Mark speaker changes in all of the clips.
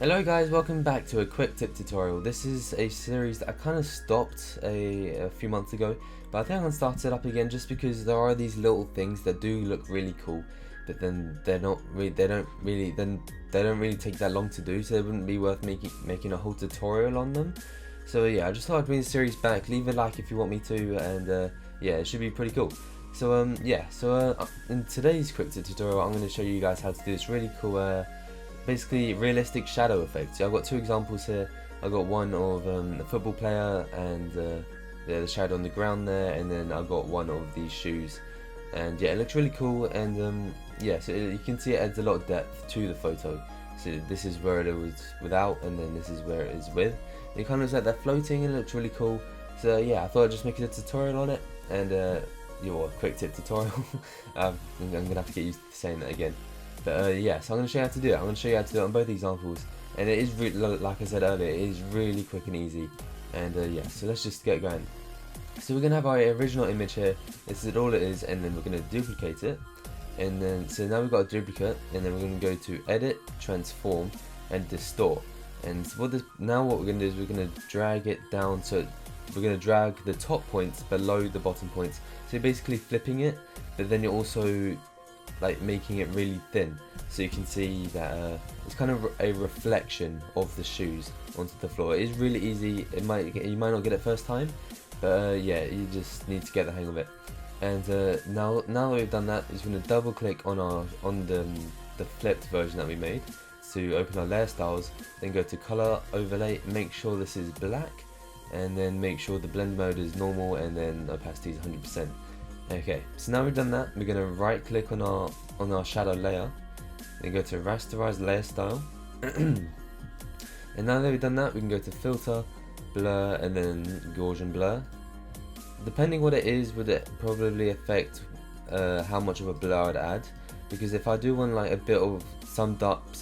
Speaker 1: Hello guys, welcome back to a quick tip tutorial. This is a series that I kind of stopped a few months ago, but I think I'm going to start it up again just because there are these little things that do look really cool, but then they don't really take that long to do, so it wouldn't be worth making a whole tutorial on them. So yeah, I just thought I'd bring the series back. Leave a like if you want me to, and yeah, it should be pretty cool. So in today's quick tip tutorial, I'm going to show you guys how to do this really cool basically realistic shadow effect. So I've got two examples here. I've got one of a football player and the shadow on the ground there, and then I've got one of these shoes, and yeah, it looks really cool. And yeah, so you can see it adds a lot of depth to the photo. So this is where it was without, and then this is where it is with. And it kind of looks like they're floating, and it looks really cool. So yeah, I thought I'd just make a tutorial on it, and your quick tip tutorial. I'm gonna have to get used to saying that again. But yeah, so I'm going to show you how to do it. I'm going to show you how to do it on both examples, and it is like I said earlier, it is really quick and easy. And yeah, so let's just get going. So we're going to have our original image here. This is all it is, and then we're going to duplicate it. And then so now we've got a duplicate, and then we're going to go to Edit, Transform, and Distort. And what we're going to do is we're going to drag it down. So we're going to drag the top points below the bottom points. So you're basically flipping it, but then you're also like making it really thin, so you can see that it's kind of a reflection of the shoes onto the floor. It is really easy. You might not get it first time, but yeah, you just need to get the hang of it. And now that we've done that, we're going to double click on the flipped version that we made to open our layer styles, then go to color overlay, make sure this is black, and then make sure the blend mode is normal, and then opacity is 100%. Okay, so now we've done that, we're going to right click on our shadow layer, then go to rasterize layer style. And now that we've done that, we can go to filter, blur, and then Gaussian blur. Depending what it is, would it probably affect how much of a blur I'd add, because if I do want like a bit of some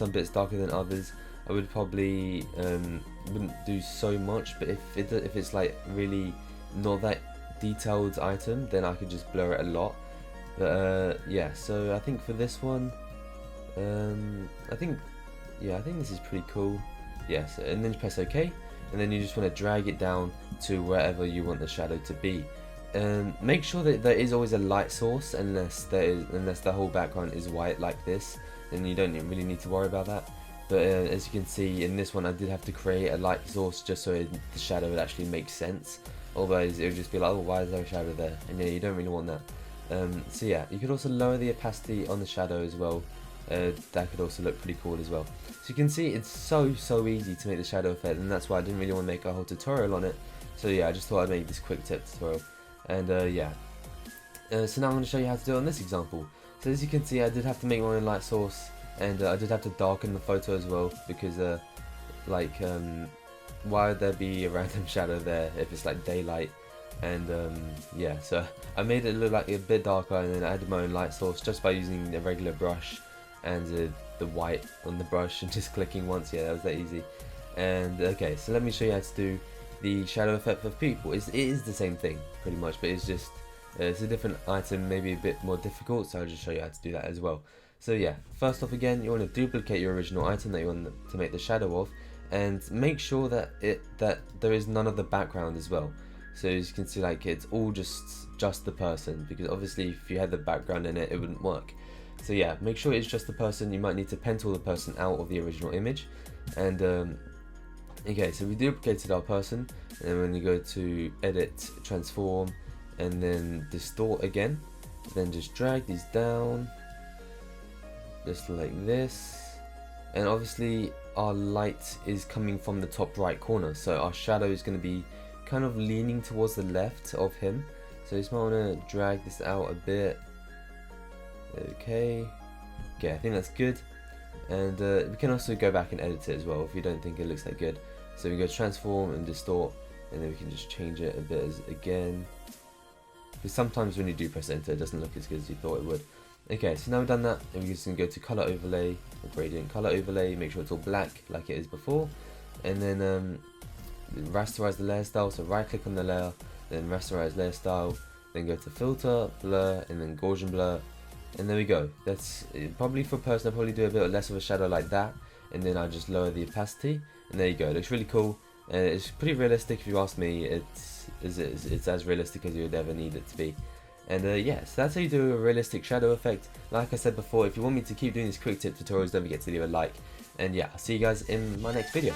Speaker 1: bits darker than others, I would probably wouldn't do so much. But if it's like really not that detailed item, then I could just blur it a lot. But yeah, so I think for this one, I think this is pretty cool. Yes, and then you press OK, and then you just want to drag it down to wherever you want the shadow to be. Make sure that there is always a light source, unless the whole background is white like this, then you don't really need to worry about that. But as you can see in this one, I did have to create a light source just so the shadow would actually make sense. Otherwise it would just be like, oh, why is there a shadow there? And yeah, you don't really want that. So yeah, you could also lower the opacity on the shadow as well. That could also look pretty cool as well. So you can see it's so easy to make the shadow effect, and that's why I didn't really want to make a whole tutorial on it. So yeah, I just thought I'd make this quick tip tutorial. And yeah, so now I'm going to show you how to do it on this example. So as you can see, I did have to make my own light source, and I did have to darken the photo as well, because why would there be a random shadow there if it's like daylight? And yeah, so I made it look like a bit darker, and then I added my own light source just by using a regular brush and the white on the brush and just clicking once. Yeah, that was that easy. And okay, so let me show you how to do the shadow effect for people. It is the same thing pretty much, but it's just it's a different item, maybe a bit more difficult, so I'll just show you how to do that as well. So yeah, first off, again, you want to duplicate your original item that you want to make the shadow of, and make sure that there is none of the background as well. So as you can see, like, it's all just the person, because obviously if you had the background in it, it wouldn't work. So yeah, make sure it's just the person. You might need to pen tool the person out of the original image. And okay, so we duplicated our person, and then we're going to go to Edit, Transform, and then Distort again. Then just drag these down, just like this. And obviously our light is coming from the top right corner, so our shadow is going to be kind of leaning towards the left of him. So you just might want to drag this out a bit. Okay, I think that's good. And we can also go back and edit it as well if you don't think it looks that good. So we go Transform and Distort, and then we can just change it a bit again, because sometimes when you do press enter, it doesn't look as good as you thought it would. Okay, so now we've done that, and we're just going to go to color overlay, or gradient color overlay, make sure it's all black like it is before, and then rasterize the layer style. So right click on the layer, then rasterize layer style, then go to filter, blur, and then Gaussian blur, and there we go. That's probably for a person, I'll probably do a bit less of a shadow like that, and then I just lower the opacity, and there you go. It looks really cool. It's pretty realistic if you ask me. It's as realistic as you would ever need it to be. And yeah, so that's how you do a realistic shadow effect. Like I said before, if you want me to keep doing these quick tip tutorials, don't forget to leave a like. And yeah, I'll see you guys in my next video.